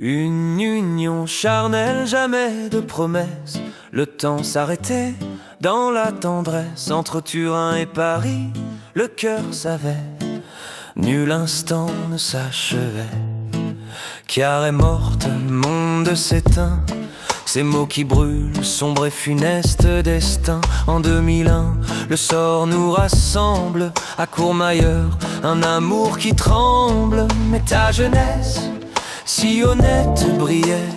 Une union charnelle, jamais de promesses. Le temps s'arrêtait dans la tendresse. Entre Turin et Paris, le cœur savait, nul instant ne s'achevait. Chiara est morte, monde s'éteint. Ces mots qui brûlent, sombre et funeste destin. En 2001, le sort nous rassemble. À Courmayeur, un amour qui tremble. Mais ta jeunesse, si honnête, brillait.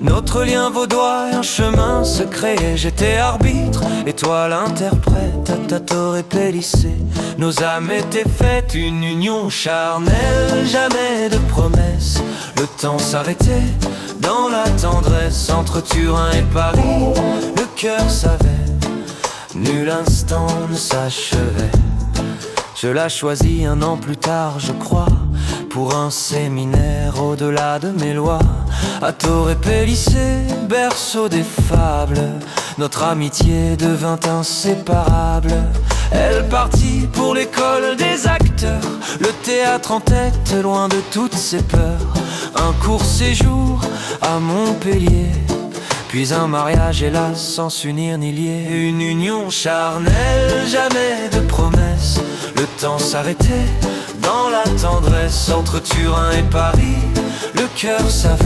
Notre lien vaudois, un chemin se créait. J'étais arbitre et toi l'interprète. À ta Torre Pellicée, nos âmes étaient faites. Une union charnelle, jamais de promesses. Le temps s'arrêtait dans la tendresse. Entre Turin et Paris, le cœur savait, nul instant ne s'achevait. Je la choisis un an plus tard, je crois, pour un séminaire au-delà de mes lois. À Torre Pellicée, berceau des fables, notre amitié devint inséparable. Elle partit pour l'école des acteurs, le théâtre en tête, loin de toutes ses peurs. Un court séjour à Montpellier, puis un mariage hélas sans s'unir ni lier. Une union charnelle, jamais de promesses. Le temps s'arrêtait dans la tendresse. Entre Turin et Paris, le cœur savait,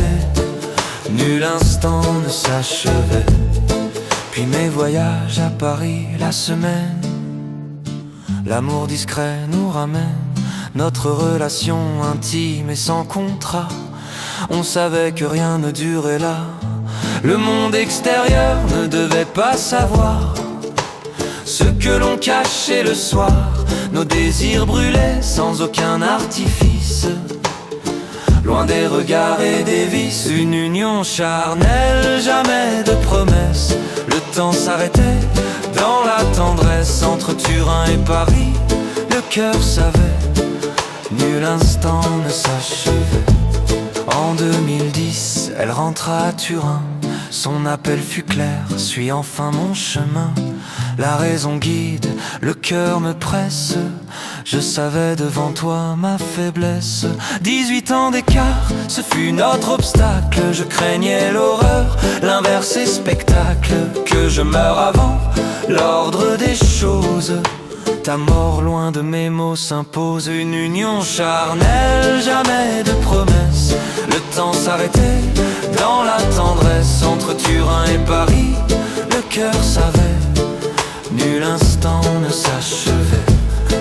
nul instant ne s'achevait. Puis mes voyages à Paris la semaine, l'amour discret nous ramène. Notre relation intime et sans contrat, on savait que rien ne durait là. Le monde extérieur ne devait pas savoir ce que l'on cachait le soir. Nos désirs brûlaient sans aucun artifice, loin des regards et des vices. Une union charnelle, jamais de promesses. Le temps s'arrêtait dans la tendresse. Entre Turin et Paris, le cœur savait, nul instant ne s'achevait. En 2010, elle rentra à Turin. Son appel fut clair, suis enfin mon chemin. La raison guide, le cœur me presse. Je savais devant toi ma faiblesse. 18 ans d'écart, ce fut notre obstacle. Je craignais l'horreur, l'inverse est spectacle. Que je meure avant l'ordre des choses. Ta mort loin de mes mots s'impose. Une union charnelle, jamais de promesses. Le temps s'arrêtait dans la tendresse. Entre Turin et Paris, le cœur savait, nul instant ne s'achevait.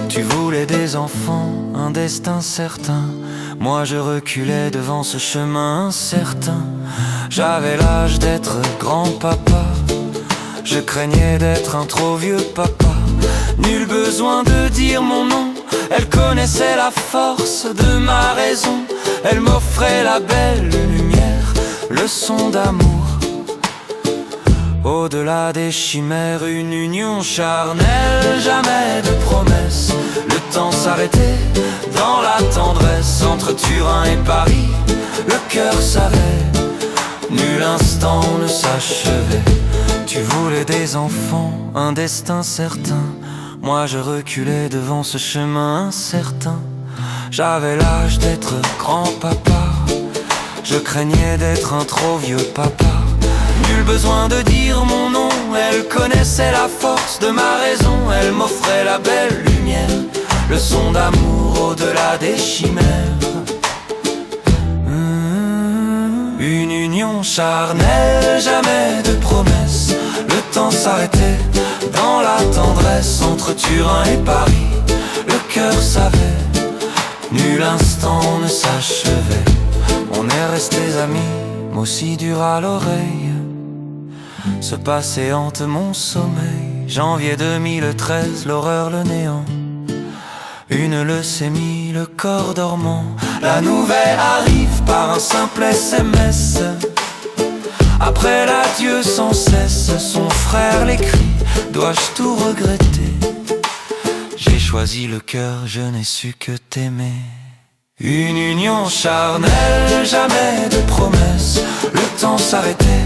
Tu voulais des enfants, un destin certain. Moi je reculais devant ce chemin incertain. J'avais l'âge d'être grand-papa. Je craignais d'être un trop vieux papa. Nul besoin de dire mon nom, elle connaissait la force de ma raison. Elle m'offrait la belle lumière, leçon d'amour. Au-delà des chimères, une union charnelle, jamais de promesses. Le temps s'arrêtait dans la tendresse. Entre Turin et Paris, le cœur savait, nul instant ne s'achevait. Tu voulais des enfants, un destin certain. Moi je reculais devant ce chemin incertain. J'avais l'âge d'être grand-papa. Je craignais d'être un trop vieux papa. Nul besoin de dire mon nom, elle connaissait la force de ma raison. Elle m'offrait la belle lumière, leçon d'amour au-delà des chimères. Une union charnelle, jamais de promesses. Le temps s'arrêtait dans la tendresse. Entre Turin et Paris, le cœur savait, nul instant ne s'achevait. On est restés amis, mots si durs à l'oreille. Ce passé hante mon sommeil. Janvier 2013, l'horreur, le néant. Une leucémie, le corps dormant. La nouvelle arrive par un simple SMS. Après l'adieu sans cesse, son frère l'écrit. Dois-je tout regretter? J'ai choisi le cœur, je n'ai su que t'aimer. Une union charnelle, jamais de promesses. Le temps s'arrêtait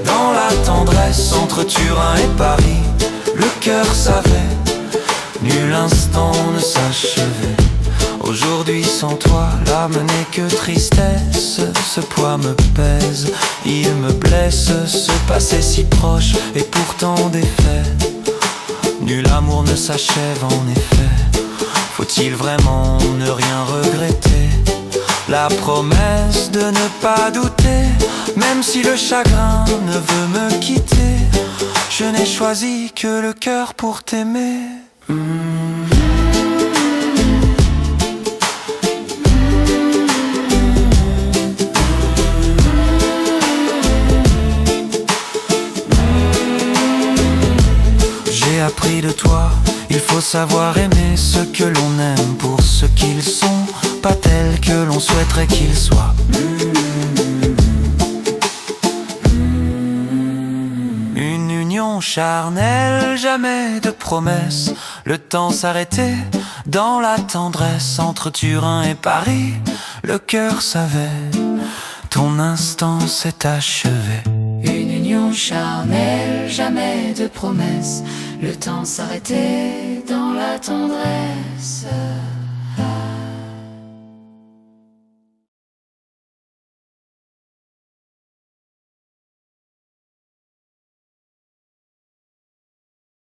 dans la tendresse. Entre Turin et Paris, le cœur savait, nul instant ne s'achevait. Aujourd'hui sans toi, l'âme n'est que tristesse. Ce poids me pèse, il me blesse. Ce passé si proche et pourtant défait. Nul amour ne s'achève en effet. Faut-il vraiment ne rien regretter? La promesse de ne pas douter, même si le chagrin ne veut me quitter. Je n'ai choisi que le cœur pour t'aimer. J'ai appris de toi, il faut savoir aimer ce que l'on aime pour ce qu'ils sont, pas tels que l'on souhaiterait qu'ils soient. Une union charnelle, jamais de promesses. Le temps s'arrêtait dans la tendresse. Entre Turin et Paris, le cœur savait, ton instant s'est achevé. Une union charnelle, jamais de promesses. Le temps s'arrêtait dans la tendresse.